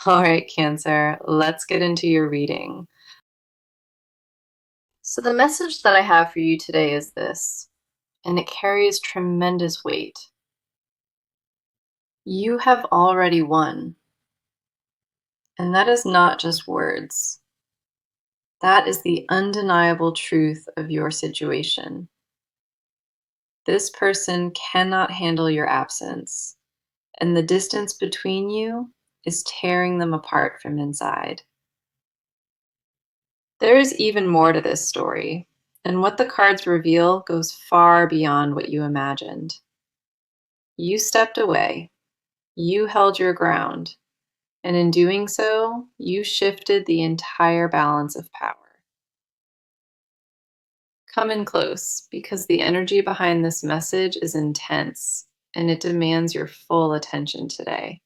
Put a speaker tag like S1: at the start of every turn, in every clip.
S1: All right, Cancer, let's get into your reading. So, the message that I have for you today is this, and it carries tremendous weight. You have already won, and that is not just words. That is the undeniable truth of your situation. This person cannot handle your absence, and the distance between you is tearing them apart from inside. There is even more to this story, and what the cards reveal goes far beyond what you imagined. You stepped away, you held your ground, and in doing so, you shifted the entire balance of power. Come in close, because the energy behind this message is intense, and it demands your full attention today.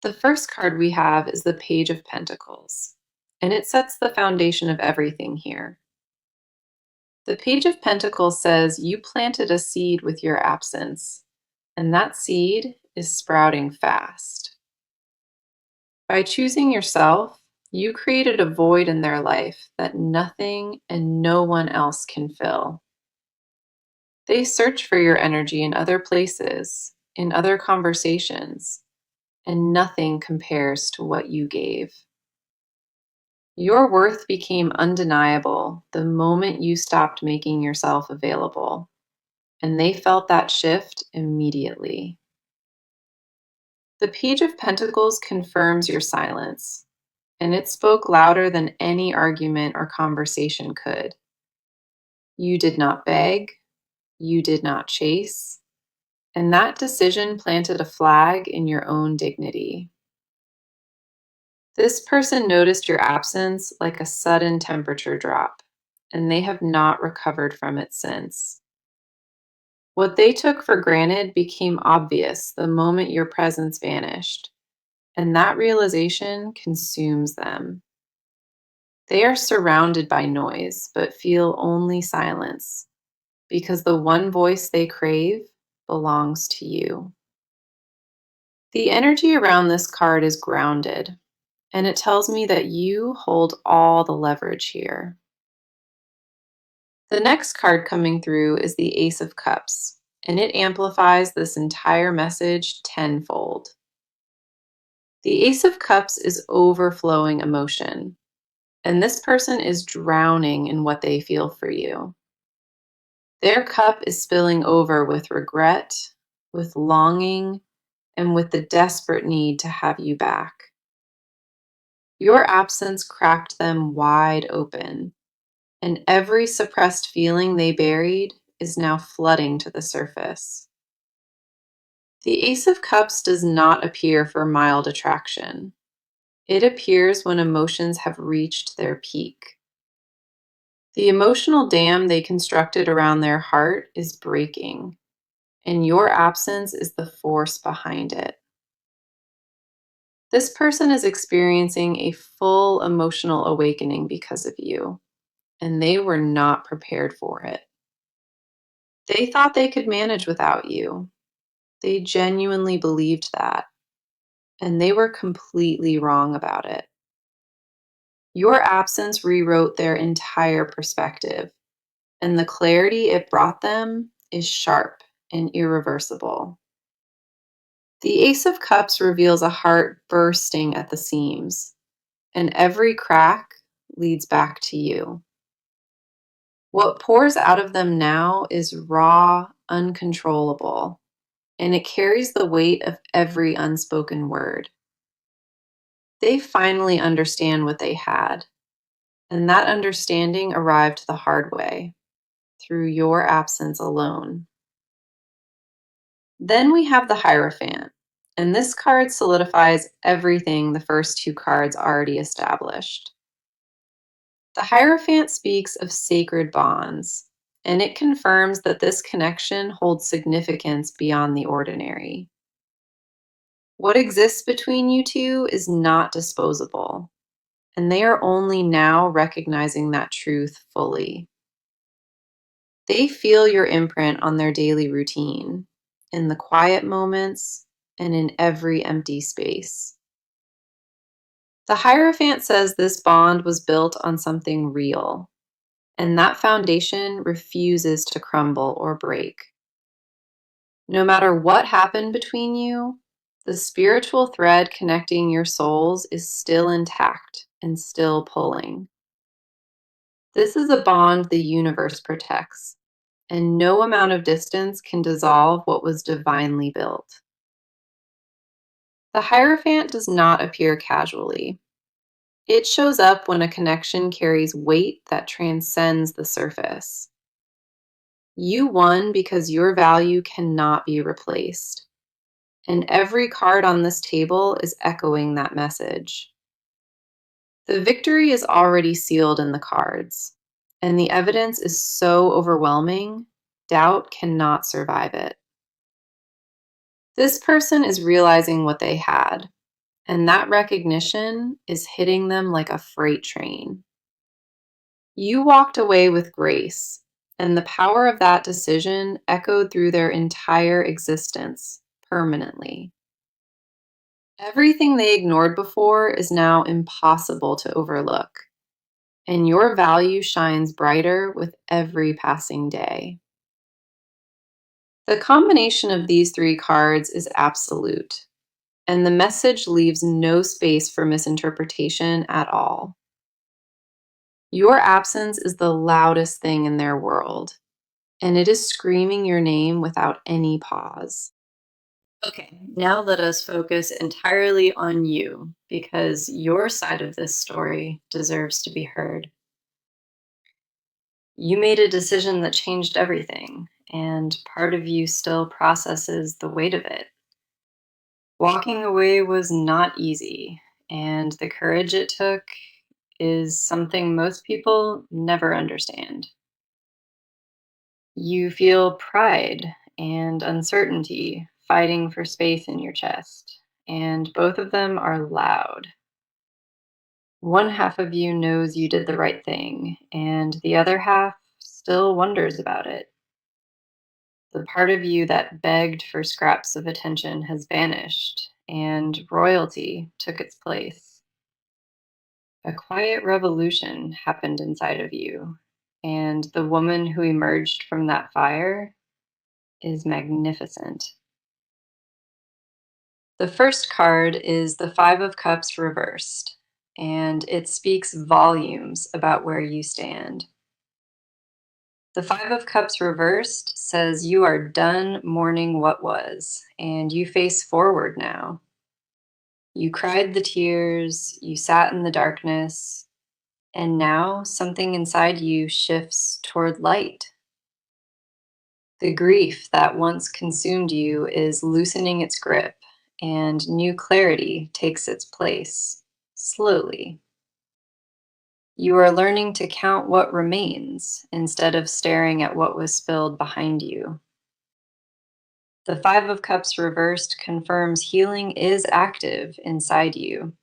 S1: The first card we have is the Page of Pentacles, and it sets the foundation of everything here. The Page of Pentacles says you planted a seed with your absence, and that seed is sprouting fast. By choosing yourself, you created a void in their life that nothing and no one else can fill. They search for your energy in other places, in other conversations, and nothing compares to what you gave. Your worth became undeniable the moment you stopped making yourself available, and they felt that shift immediately. The Page of Pentacles confirms your silence, and it spoke louder than any argument or conversation could. You did not beg, you did not chase, and that decision planted a flag in your own dignity. This person noticed your absence like a sudden temperature drop, and they have not recovered from it since. What they took for granted became obvious the moment your presence vanished, and that realization consumes them. They are surrounded by noise, but feel only silence, because the one voice they crave belongs to you. The energy around this card is grounded, and it tells me that you hold all the leverage here. The next card coming through is the Ace of Cups, and it amplifies this entire message tenfold. The Ace of Cups is overflowing emotion, and this person is drowning in what they feel for you. Their cup is spilling over with regret, with longing, and with the desperate need to have you back. Your absence cracked them wide open, and every suppressed feeling they buried is now flooding to the surface. The Ace of Cups does not appear for mild attraction. It appears when emotions have reached their peak. The emotional dam they constructed around their heart is breaking, and your absence is the force behind it. This person is experiencing a full emotional awakening because of you, and they were not prepared for it. They thought they could manage without you. They genuinely believed that, and they were completely wrong about it. Your absence rewrote their entire perspective, and the clarity it brought them is sharp and irreversible. The Ace of Cups reveals a heart bursting at the seams, and every crack leads back to you. What pours out of them now is raw, uncontrollable, and it carries the weight of every unspoken word. They finally understand what they had, and that understanding arrived the hard way, through your absence alone. Then we have the Hierophant, and this card solidifies everything the first two cards already established. The Hierophant speaks of sacred bonds, and it confirms that this connection holds significance beyond the ordinary. What exists between you two is not disposable, and they are only now recognizing that truth fully. They feel your imprint on their daily routine, in the quiet moments, and in every empty space. The Hierophant says this bond was built on something real, and that foundation refuses to crumble or break. No matter what happened between you, the spiritual thread connecting your souls is still intact and still pulling. This is a bond the universe protects, and no amount of distance can dissolve what was divinely built. The Hierophant does not appear casually. It shows up when a connection carries weight that transcends the surface. You won because your value cannot be replaced. And every card on this table is echoing that message. The victory is already sealed in the cards, and the evidence is so overwhelming, doubt cannot survive it. This person is realizing what they had, and that recognition is hitting them like a freight train. You walked away with grace, and the power of that decision echoed through their entire existence permanently. Everything they ignored before is now impossible to overlook, and your value shines brighter with every passing day. The combination of these three cards is absolute, and the message leaves no space for misinterpretation at all. Your absence is the loudest thing in their world, and it is screaming your name without any pause. Okay, now let us focus entirely on you because your side of this story deserves to be heard. You made a decision that changed everything, and part of you still processes the weight of it. Walking away was not easy, and the courage it took is something most people never understand. You feel pride and uncertainty fighting for space in your chest, and both of them are loud. One half of you knows you did the right thing, and the other half still wonders about it. The part of you that begged for scraps of attention has vanished, and royalty took its place. A quiet revolution happened inside of you, and the woman who emerged from that fire is magnificent. The first card is the Five of Cups reversed, and it speaks volumes about where you stand. The Five of Cups reversed says you are done mourning what was, and you face forward now. You cried the tears, you sat in the darkness, and now something inside you shifts toward light. The grief that once consumed you is loosening its grip, and new clarity takes its place, slowly. You are learning to count what remains instead of staring at what was spilled behind you. The Five of Cups reversed confirms healing is active inside you,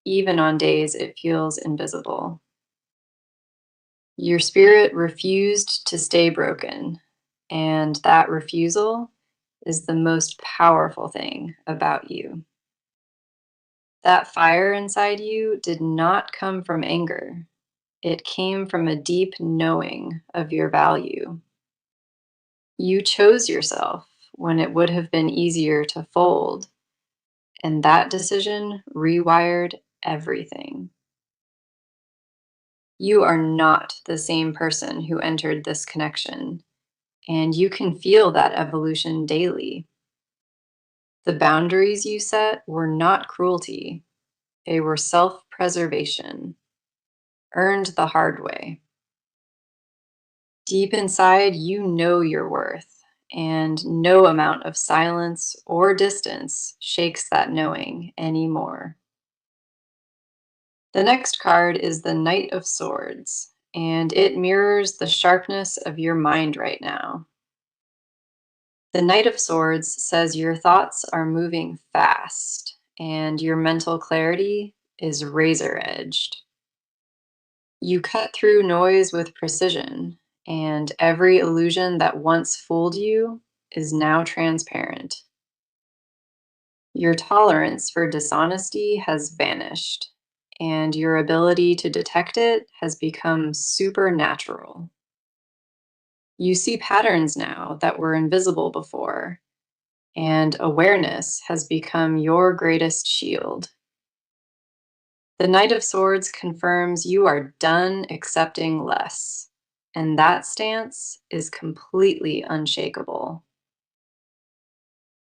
S1: even on days it feels invisible. Your spirit refused to stay broken, and that refusal is the most powerful thing about you. That fire inside you did not come from anger. It came from a deep knowing of your value. You chose yourself when it would have been easier to fold, and that decision rewired everything. You are not the same person who entered this connection, and you can feel that evolution daily. The boundaries you set were not cruelty, they were self preservation, earned the hard way. Deep inside, you know your worth, and no amount of silence or distance shakes that knowing anymore. The next card is the Knight of Swords, and it mirrors the sharpness of your mind right now. The Knight of Swords says your thoughts are moving fast, and your mental clarity is razor edged. You cut through noise with precision, and every illusion that once fooled you is now transparent. Your tolerance for dishonesty has vanished, and your ability to detect it has become supernatural. You see patterns now that were invisible before, and awareness has become your greatest shield. The Knight of Swords confirms you are done accepting less, and that stance is completely unshakable.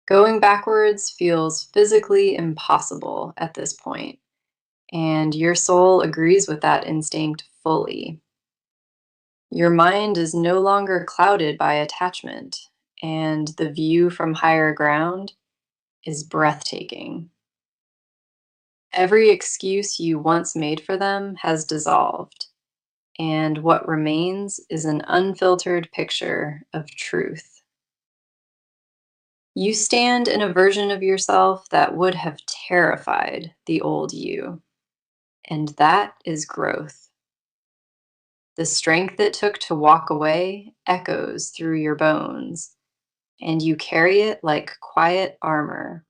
S1: Going backwards feels physically impossible at this point, and your soul agrees with that instinct fully. Your mind is no longer clouded by attachment, and the view from higher ground is breathtaking. Every excuse you once made for them has dissolved, and what remains is an unfiltered picture of truth. You stand in a version of yourself that would have terrified the old you, and that is growth. The strength it took to walk away echoes through your bones, and you carry it like quiet armor.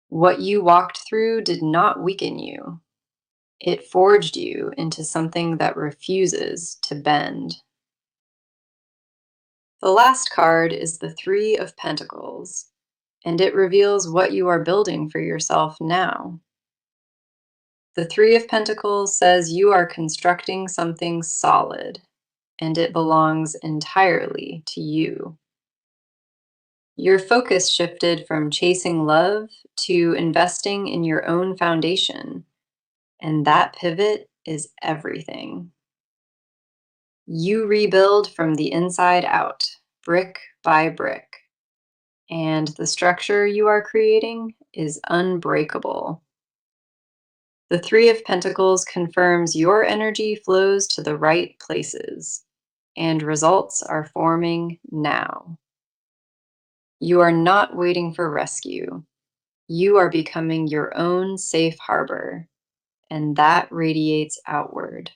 S1: What you walked through did not weaken you. It forged you into something that refuses to bend. The last card is the Three of Pentacles, and it reveals what you are building for yourself now. The Three of Pentacles says you are constructing something solid, and it belongs entirely to you. Your focus shifted from chasing love to investing in your own foundation, and that pivot is everything. You rebuild from the inside out, brick by brick, and the structure you are creating is unbreakable. The Three of Pentacles confirms your energy flows to the right places, and results are forming now. You are not waiting for rescue. You are becoming your own safe harbor, and that radiates outward.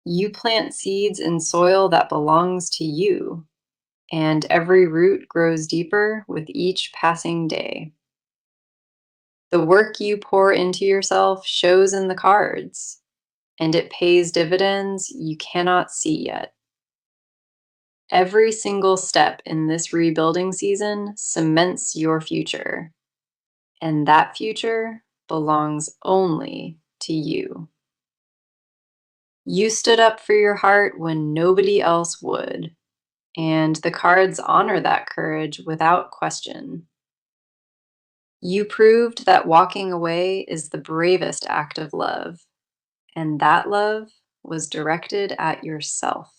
S1: You plant seeds in soil that belongs to you, and every root grows deeper with each passing day. The work you pour into yourself shows in the cards, and it pays dividends you cannot see yet. Every single step in this rebuilding season cements your future, and that future belongs only to you. You stood up for your heart when nobody else would, and the cards honor that courage without question. You proved that walking away is the bravest act of love, and that love was directed at yourself.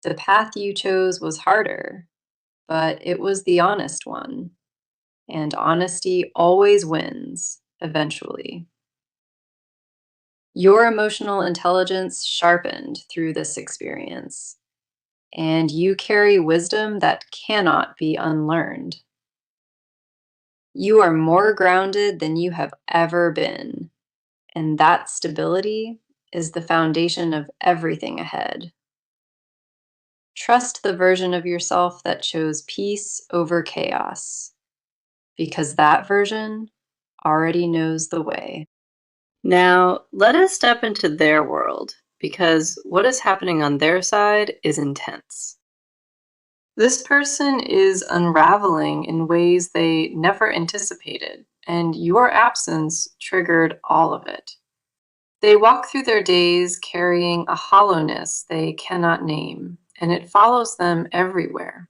S1: The path you chose was harder, but it was the honest one, and honesty always wins eventually. Your emotional intelligence sharpened through this experience, and you carry wisdom that cannot be unlearned. You are more grounded than you have ever been, and that stability is the foundation of everything ahead. Trust the version of yourself that chose peace over chaos, because that version already knows the way. Now, let us step into their world, because what is happening on their side is intense. This person is unraveling in ways they never anticipated, and your absence triggered all of it. They walk through their days carrying a hollowness they cannot name, and it follows them everywhere.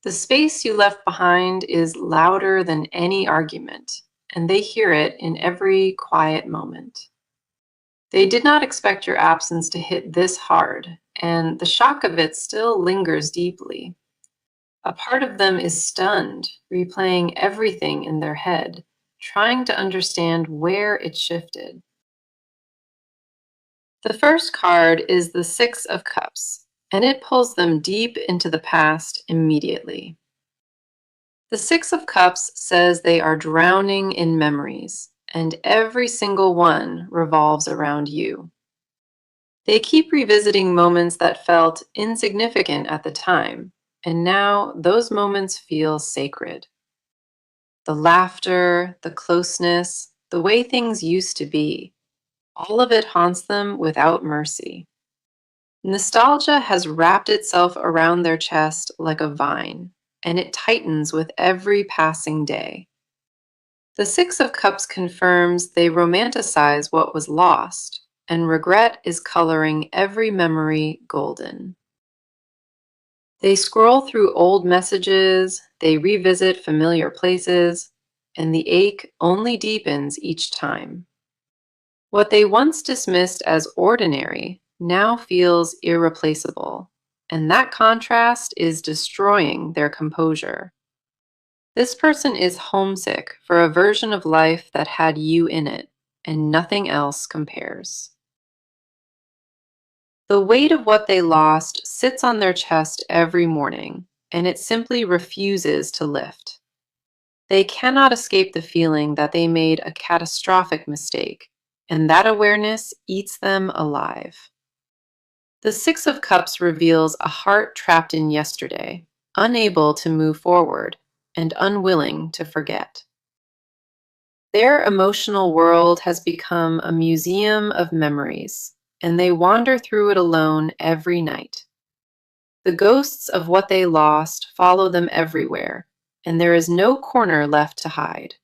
S1: The space you left behind is louder than any argument, and they hear it in every quiet moment. They did not expect your absence to hit this hard, and the shock of it still lingers deeply. A part of them is stunned, replaying everything in their head, trying to understand where it shifted. The first card is the Six of Cups, and it pulls them deep into the past immediately. The Six of Cups says they are drowning in memories, and every single one revolves around you. They keep revisiting moments that felt insignificant at the time, And now those moments feel sacred. The laughter, the closeness, the way things used to be, all of it haunts them without mercy. Nostalgia has wrapped itself around their chest like a vine, and it tightens with every passing day. The Six of Cups confirms they romanticize what was lost, and regret is coloring every memory golden. They scroll through old messages, they revisit familiar places, and the ache only deepens each time. What they once dismissed as ordinary now feels irreplaceable, and that contrast is destroying their composure. This person is homesick for a version of life that had you in it, and nothing else compares. The weight of what they lost sits on their chest every morning, and it simply refuses to lift. They cannot escape the feeling that they made a catastrophic mistake, and that awareness eats them alive. The Six of Cups reveals a heart trapped in yesterday, unable to move forward, and unwilling to forget. Their emotional world has become a museum of memories, and they wander through it alone every night. The ghosts of what they lost follow them everywhere, and there is no corner left to hide.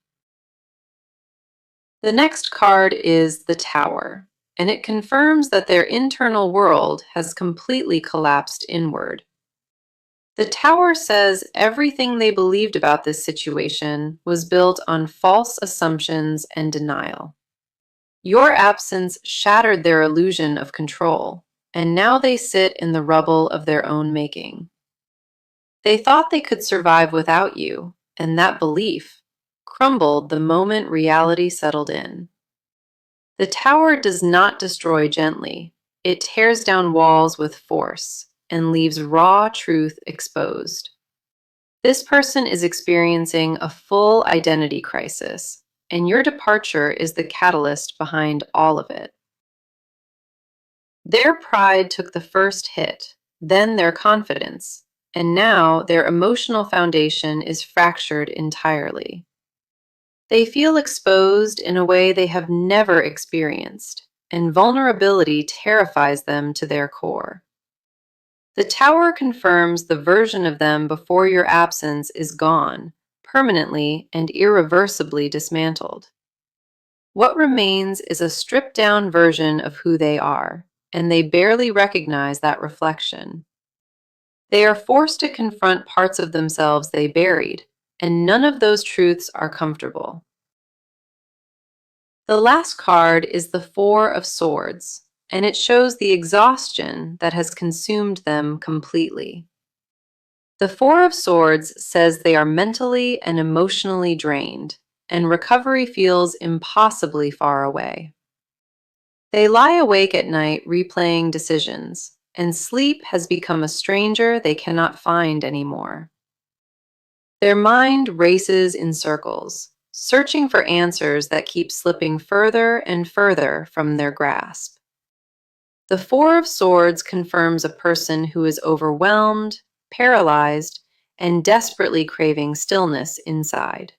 S1: The next card is the Tower, and it confirms that their internal world has completely collapsed inward. The Tower says everything they believed about this situation was built on false assumptions and denial. Your absence shattered their illusion of control, and now they sit in the rubble of their own making. They thought they could survive without you, and that belief crumbled the moment reality settled in. The tower does not destroy gently. It tears down walls with force and leaves raw truth exposed. This person is experiencing a full identity crisis, and your departure is the catalyst behind all of it. Their pride took the first hit, then their confidence, and now their emotional foundation is fractured entirely. They feel exposed in a way they have never experienced, and vulnerability terrifies them to their core. The tower confirms the version of them before your absence is gone, permanently and irreversibly dismantled. What remains is a stripped down version of who they are, and they barely recognize that reflection. They are forced to confront parts of themselves they buried, and none of those truths are comfortable. The last card is the Four of Swords, and it shows the exhaustion that has consumed them completely. The Four of Swords says they are mentally and emotionally drained, and recovery feels impossibly far away. They lie awake at night replaying decisions, and sleep has become a stranger they cannot find anymore. Their mind races in circles, searching for answers that keep slipping further and further from their grasp. The Four of Swords confirms a person who is overwhelmed, paralyzed, and desperately craving stillness inside.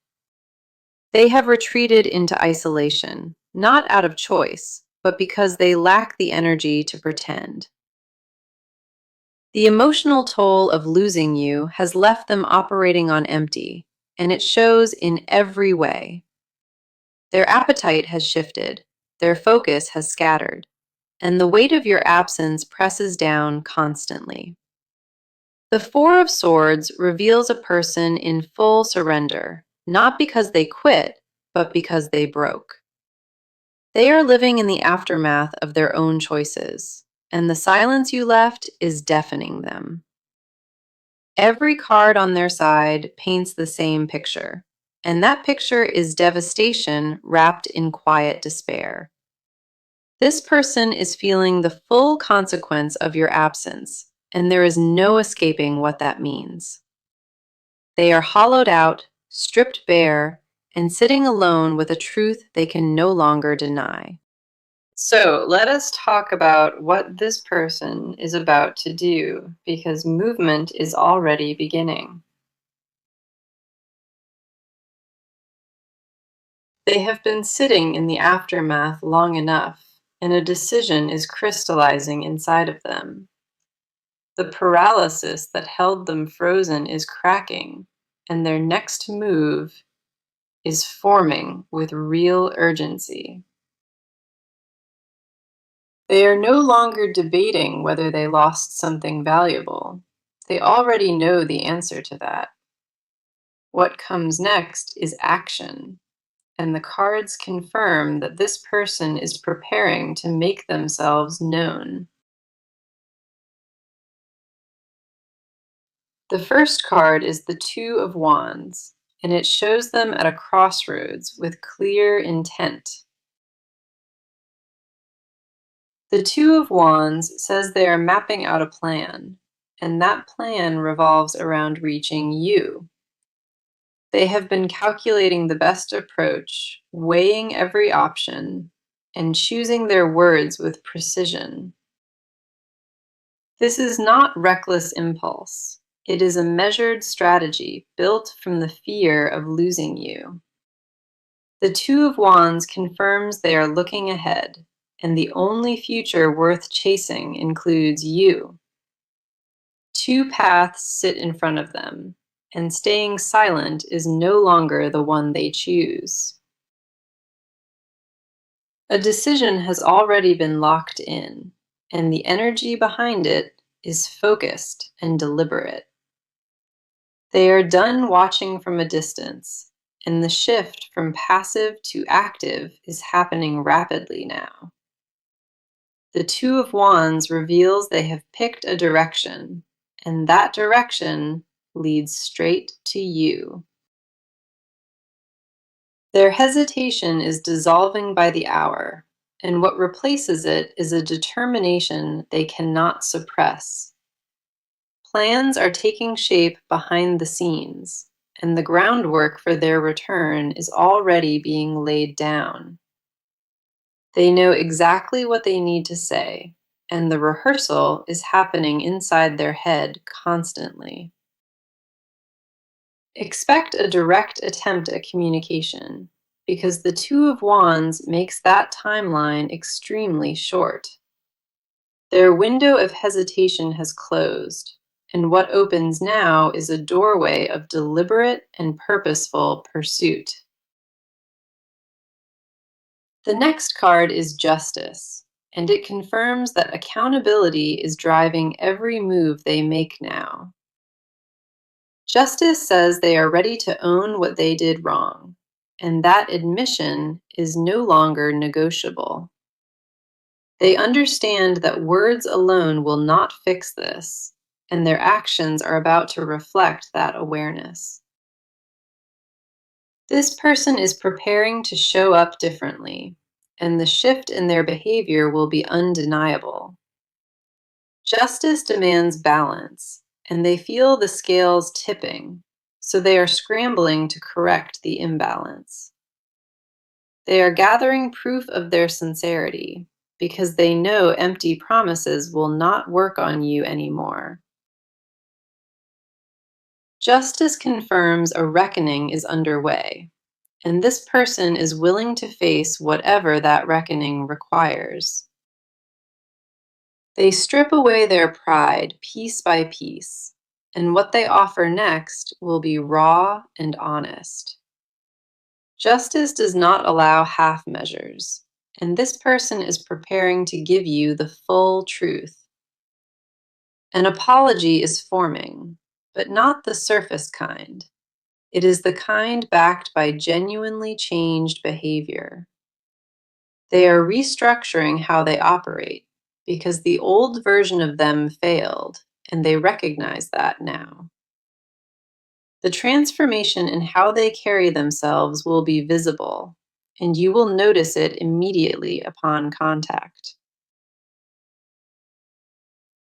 S1: They have retreated into isolation, not out of choice, but because they lack the energy to pretend. The emotional toll of losing you has left them operating on empty, and it shows in every way. Their appetite has shifted, their focus has scattered, and the weight of your absence presses down constantly. The Four of Swords reveals a person in full surrender, not because they quit, but because they broke. They are living in the aftermath of their own choices, and the silence you left is deafening them. Every card on their side paints the same picture, and that picture is devastation wrapped in quiet despair. This person is feeling the full consequence of your absence, and there is no escaping what that means. They are hollowed out, stripped bare, and sitting alone with a truth they can no longer deny. So let us talk about what this person is about to do because movement is already beginning. They have been sitting in the aftermath long enough, and a decision is crystallizing inside of them. The paralysis that held them frozen is cracking, and their next move is forming with real urgency. They are no longer debating whether they lost something valuable. They already know the answer to that. What comes next is action, and the cards confirm that this person is preparing to make themselves known. The first card is the Two of Wands, and it shows them at a crossroads with clear intent. The Two of Wands says they are mapping out a plan, and that plan revolves around reaching you. They have been calculating the best approach, weighing every option, and choosing their words with precision. This is not reckless impulse. It is a measured strategy built from the fear of losing you. The Two of Wands confirms they are looking ahead, and the only future worth chasing includes you. Two paths sit in front of them, and staying silent is no longer the one they choose. A decision has already been locked in, and the energy behind it is focused and deliberate. They are done watching from a distance, and the shift from passive to active is happening rapidly now. The Two of Wands reveals they have picked a direction, and that direction leads straight to you. Their hesitation is dissolving by the hour, and what replaces it is a determination they cannot suppress. Plans are taking shape behind the scenes, and the groundwork for their return is already being laid down. They know exactly what they need to say, and the rehearsal is happening inside their head constantly. Expect a direct attempt at communication, because the Two of Wands makes that timeline extremely short. Their window of hesitation has closed, and what opens now is a doorway of deliberate and purposeful pursuit. The next card is Justice, and it confirms that accountability is driving every move they make now. Justice says they are ready to own what they did wrong, and that admission is no longer negotiable. They understand that words alone will not fix this, and their actions are about to reflect that awareness. This person is preparing to show up differently, and the shift in their behavior will be undeniable. Justice demands balance, and they feel the scales tipping, so they are scrambling to correct the imbalance. They are gathering proof of their sincerity because they know empty promises will not work on you anymore. Justice confirms a reckoning is underway, and this person is willing to face whatever that reckoning requires. They strip away their pride piece by piece, and what they offer next will be raw and honest. Justice does not allow half measures, and this person is preparing to give you the full truth. An apology is forming, but not the surface kind. It is the kind backed by genuinely changed behavior. They are restructuring how they operate because the old version of them failed, and they recognize that now. The transformation in how they carry themselves will be visible, and you will notice it immediately upon contact.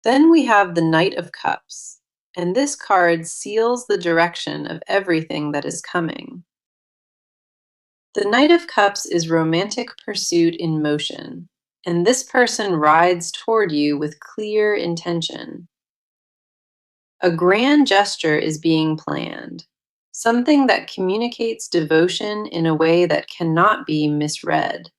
S1: Then we have the Knight of Cups, and this card seals the direction of everything that is coming. The Knight of Cups is romantic pursuit in motion, and this person rides toward you with clear intention. A grand gesture is being planned, something that communicates devotion in a way that cannot be misread.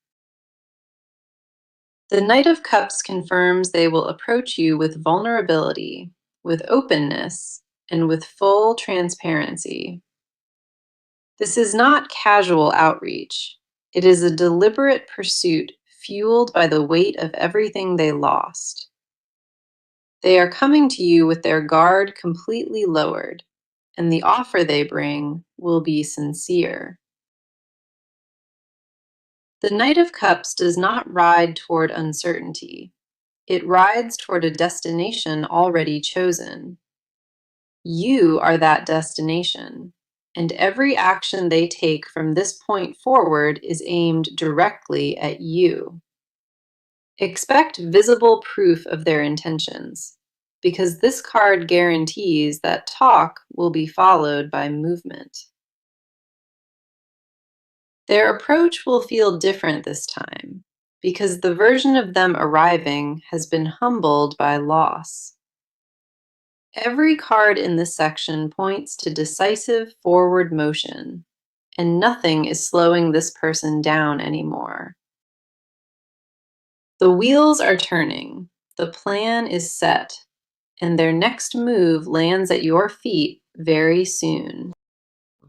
S1: The Knight of Cups confirms they will approach you with vulnerability, with openness, and with full transparency. This is not casual outreach. It is a deliberate pursuit fueled by the weight of everything they lost. They are coming to you with their guard completely lowered, and the offer they bring will be sincere. The Knight of Cups does not ride toward uncertainty. It rides toward a destination already chosen. You are that destination, and every action they take from this point forward is aimed directly at you. Expect visible proof of their intentions, because this card guarantees that talk will be followed by movement. Their approach will feel different this time, because the version of them arriving has been humbled by loss. Every card in this section points to decisive forward motion, and nothing is slowing this person down anymore. The wheels are turning, the plan is set, and their next move lands at your feet very soon.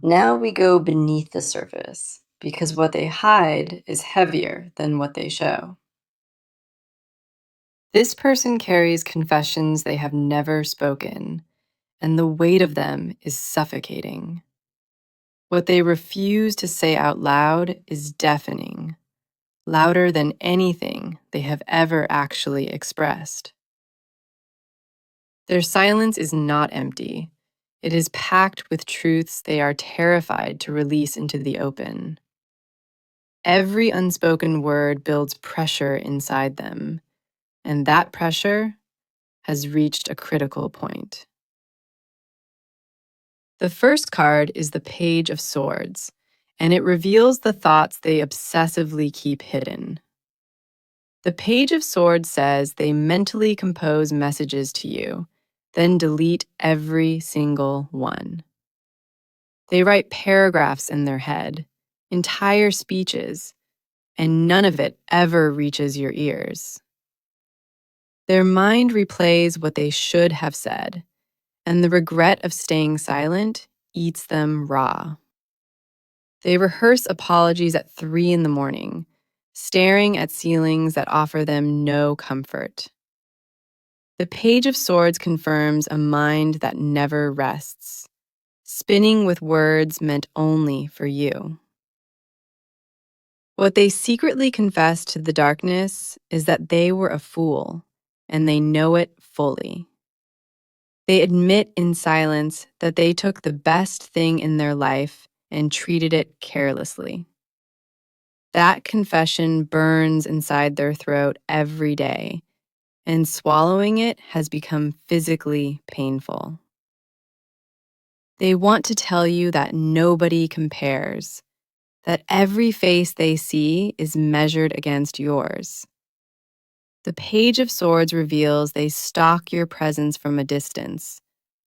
S1: Now we go beneath the surface, because what they hide is heavier than what they show. This person carries confessions they have never spoken, and the weight of them is suffocating. What they refuse to say out loud is deafening, louder than anything they have ever actually expressed. Their silence is not empty. It is packed with truths they are terrified to release into the open. Every unspoken word builds pressure inside them, and that pressure has reached a critical point. The first card is the Page of Swords, and it reveals the thoughts they obsessively keep hidden. The Page of Swords says they mentally compose messages to you, then delete every single one. They write paragraphs in their head, entire speeches, and none of it ever reaches your ears. Their mind replays what they should have said, and the regret of staying silent eats them raw. They rehearse apologies at 3 in the morning, staring at ceilings that offer them no comfort. The Page of Swords confirms a mind that never rests, spinning with words meant only for you. What they secretly confess to the darkness is that they were a fool, and they know it fully. They admit in silence that they took the best thing in their life and treated it carelessly. That confession burns inside their throat every day, and swallowing it has become physically painful. They want to tell you that nobody compares, that every face they see is measured against yours. The Page of Swords reveals they stalk your presence from a distance,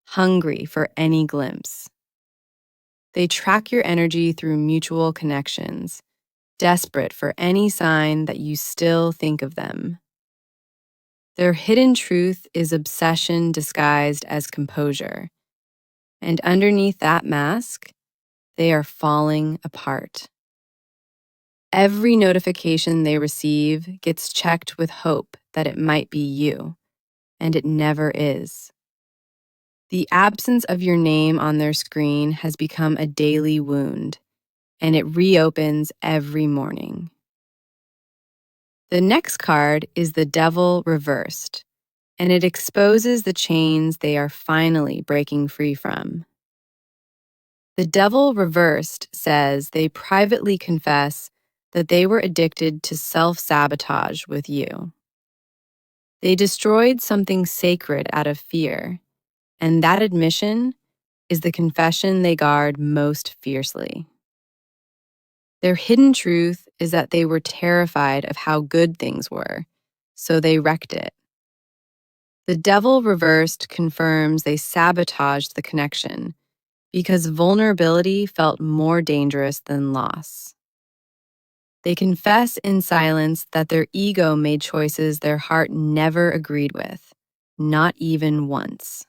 S1: hungry for any glimpse. They track your energy through mutual connections, desperate for any sign that you still think of them. Their hidden truth is obsession disguised as composure, and underneath that mask, they are falling apart. Every notification they receive gets checked with hope that it might be you, and it never is. The absence of your name on their screen has become a daily wound, and it reopens every morning. The next card is the Devil reversed, and it exposes the chains they are finally breaking free from. The Devil reversed says they privately confess that they were addicted to self-sabotage with you. They destroyed something sacred out of fear, and that admission is the confession they guard most fiercely. Their hidden truth is that they were terrified of how good things were, so they wrecked it. The devil reversed confirms they sabotaged the connection because vulnerability felt more dangerous than loss. They confess in silence that their ego made choices their heart never agreed with, not even once.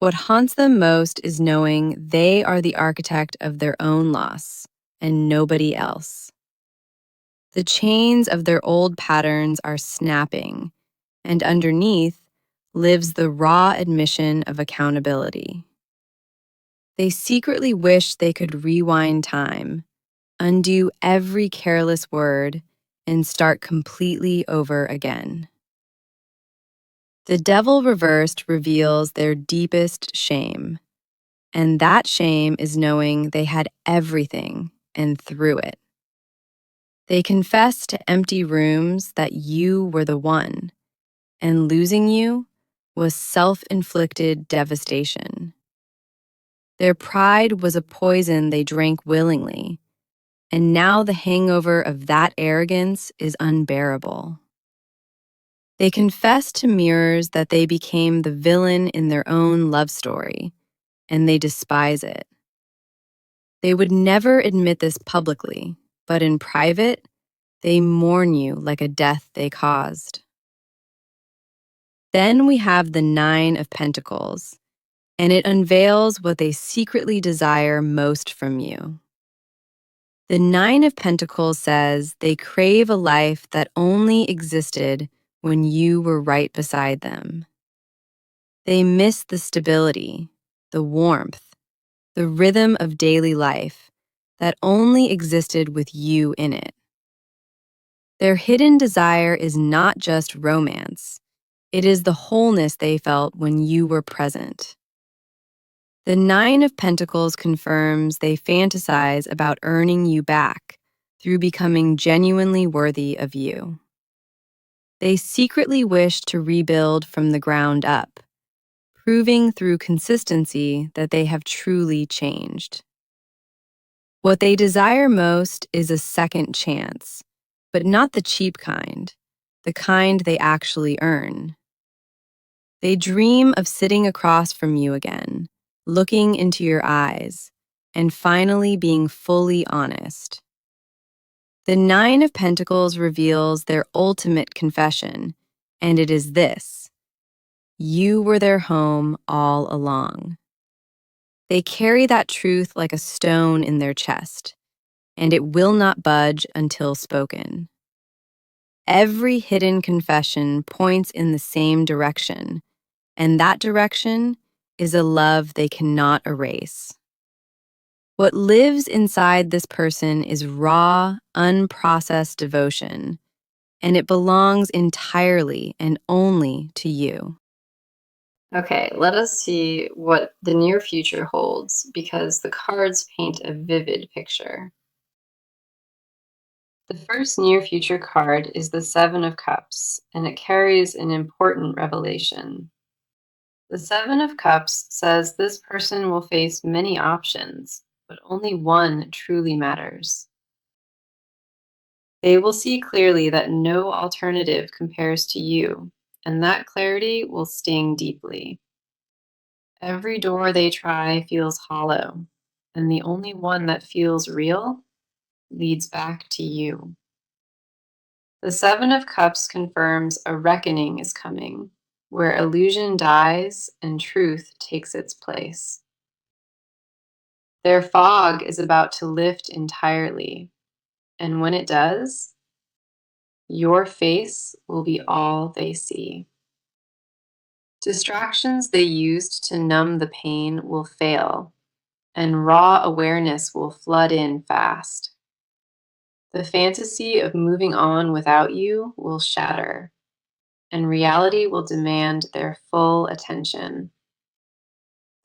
S1: What haunts them most is knowing they are the architect of their own loss and nobody else. The chains of their old patterns are snapping, and underneath lives the raw admission of accountability. They secretly wish they could rewind time, undo every careless word, and start completely over again. The devil reversed reveals their deepest shame, and that shame is knowing they had everything and threw it. They confess to empty rooms that you were the one, and losing you was self-inflicted devastation. Their pride was a poison they drank willingly, and now the hangover of that arrogance is unbearable. They confess to mirrors that they became the villain in their own love story, and they despise it. They would never admit this publicly, but in private, they mourn you like a death they caused. Then we have the Nine of Pentacles, and it unveils what they secretly desire most from you. The Nine of Pentacles says they crave a life that only existed when you were right beside them. They miss the stability, the warmth, the rhythm of daily life that only existed with you in it. Their hidden desire is not just romance, it is the wholeness they felt when you were present. The Nine of Pentacles confirms they fantasize about earning you back through becoming genuinely worthy of you. They secretly wish to rebuild from the ground up, proving through consistency that they have truly changed. What they desire most is a second chance, but not the cheap kind, the kind they actually earn. They dream of sitting across from you again, looking into your eyes, and finally being fully honest. The Nine of Pentacles reveals their ultimate confession, and it is this: you were their home all along. They carry that truth like a stone in their chest, and it will not budge until spoken. Every hidden confession points in the same direction, and that direction is a love they cannot erase. What lives inside this person is raw, unprocessed devotion, and it belongs entirely and only to you. Okay, let us see what the near future holds because the cards paint a vivid picture. The first near future card is the Seven of Cups, and it carries an important revelation. The Seven of Cups says this person will face many options, but only one truly matters. They will see clearly that no alternative compares to you, and that clarity will sting deeply. Every door they try feels hollow, and the only one that feels real leads back to you. The Seven of Cups confirms a reckoning is coming, where illusion dies and truth takes its place. Their fog is about to lift entirely, and when it does, your face will be all they see. Distractions they used to numb the pain will fail, and raw awareness will flood in fast. The fantasy of moving on without you will shatter, and reality will demand their full attention.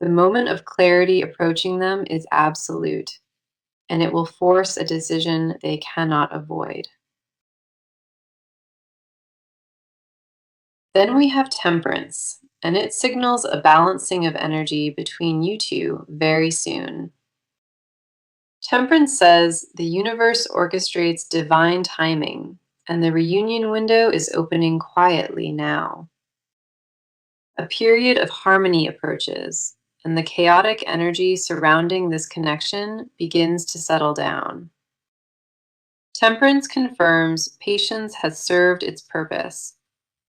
S1: The moment of clarity approaching them is absolute, and it will force a decision they cannot avoid. Then we have Temperance, and it signals a balancing of energy between you two very soon. Temperance says the universe orchestrates divine timing, and the reunion window is opening quietly now. A period of harmony approaches, and the chaotic energy surrounding this connection begins to settle down. Temperance confirms patience has served its purpose,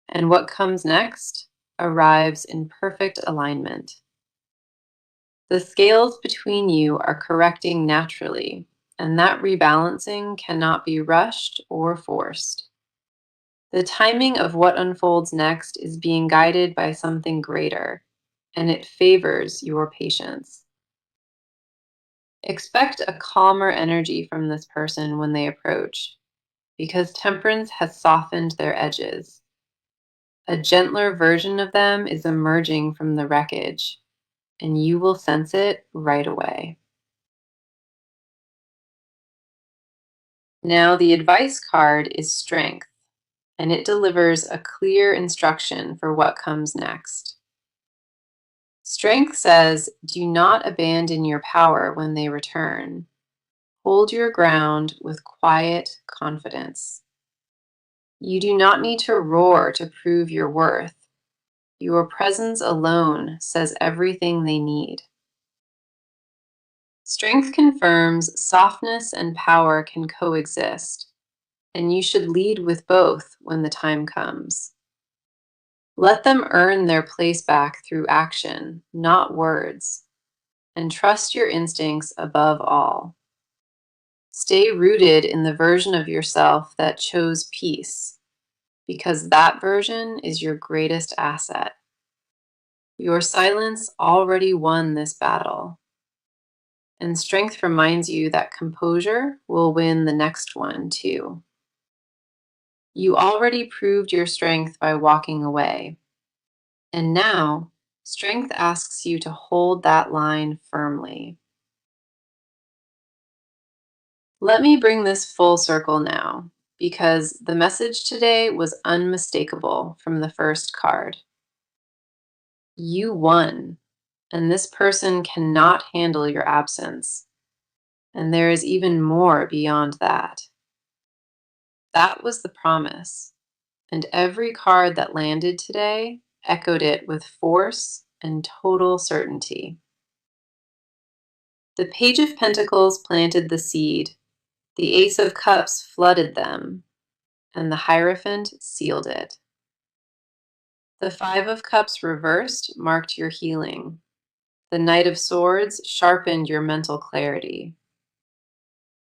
S1: and what comes next arrives in perfect alignment. The scales between you are correcting naturally, and that rebalancing cannot be rushed or forced. The timing of what unfolds next is being guided by something greater, and it favors your patience. Expect a calmer energy from this person when they approach, because temperance has softened their edges. A gentler version of them is emerging from the wreckage, and you will sense it right away. Now, the advice card is strength, and it delivers a clear instruction for what comes next. Strength says, do not abandon your power when they return. Hold your ground with quiet confidence. You do not need to roar to prove your worth. Your presence alone says everything they need. Strength confirms softness and power can coexist, and you should lead with both when the time comes. Let them earn their place back through action, not words, and trust your instincts above all. Stay rooted in the version of yourself that chose peace, because that version is your greatest asset. Your silence already won this battle, and strength reminds you that composure will win the next one too. You already proved your strength by walking away, and now strength asks you to hold that line firmly. Let me bring this full circle now, because the message today was unmistakable from the first card. You won, and this person cannot handle your absence. And there is even more beyond that. That was the promise, and every card that landed today echoed it with force and total certainty. The Page of Pentacles planted the seed, the Ace of Cups flooded them, and the Hierophant sealed it. The Five of Cups reversed marked your healing. The Knight of Swords sharpened your mental clarity.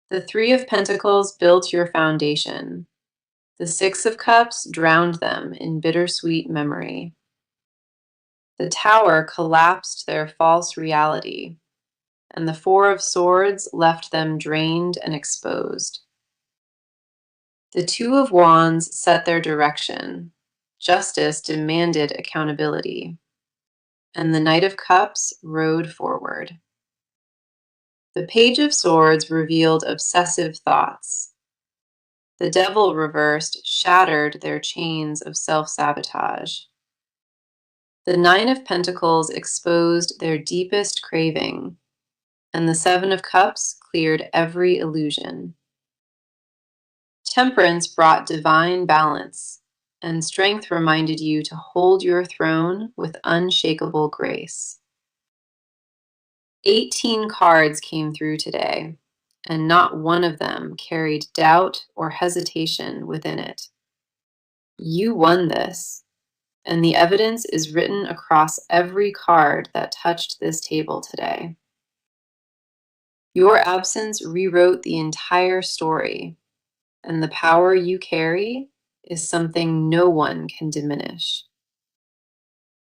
S1: The Three of Pentacles built your foundation. The Six of Cups drowned them in bittersweet memory. The Tower collapsed their false reality, and the Four of Swords left them drained and exposed. The Two of Wands set their direction. Justice demanded accountability, and the Knight of Cups rode forward. The Page of Swords revealed obsessive thoughts. The Devil reversed shattered their chains of self-sabotage. The Nine of Pentacles exposed their deepest craving, and the Seven of Cups cleared every illusion. Temperance brought divine balance, and strength reminded you to hold your throne with unshakable grace. 18 cards came through today, and not one of them carried doubt or hesitation within it. You won this, and the evidence is written across every card that touched this table today. Your absence rewrote the entire story, and the power you carry is something no one can diminish.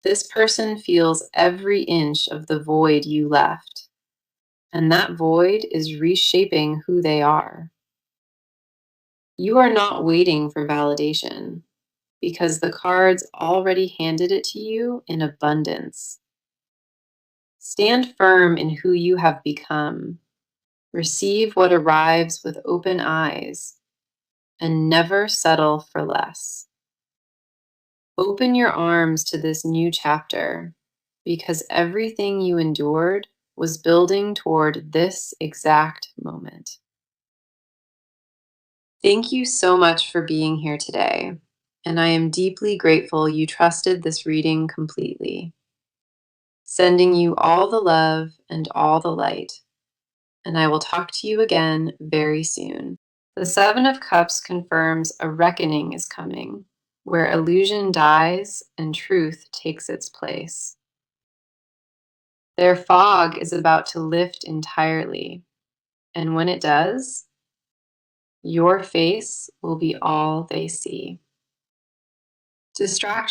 S1: This person feels every inch of the void you left, and that void is reshaping who they are. You are not waiting for validation, because the cards already handed it to you in abundance. Stand firm in who you have become. Receive what arrives with open eyes, and never settle for less. Open your arms to this new chapter, because everything you endured was building toward this exact moment. Thank you so much for being here today, and I am deeply grateful you trusted this reading completely. Sending you all the love and all the light, and I will talk to you again very soon. The Seven of Cups confirms a reckoning is coming, where illusion dies and truth takes its place. Their fog is about to lift entirely, and when it does, your face will be all they see. Distraction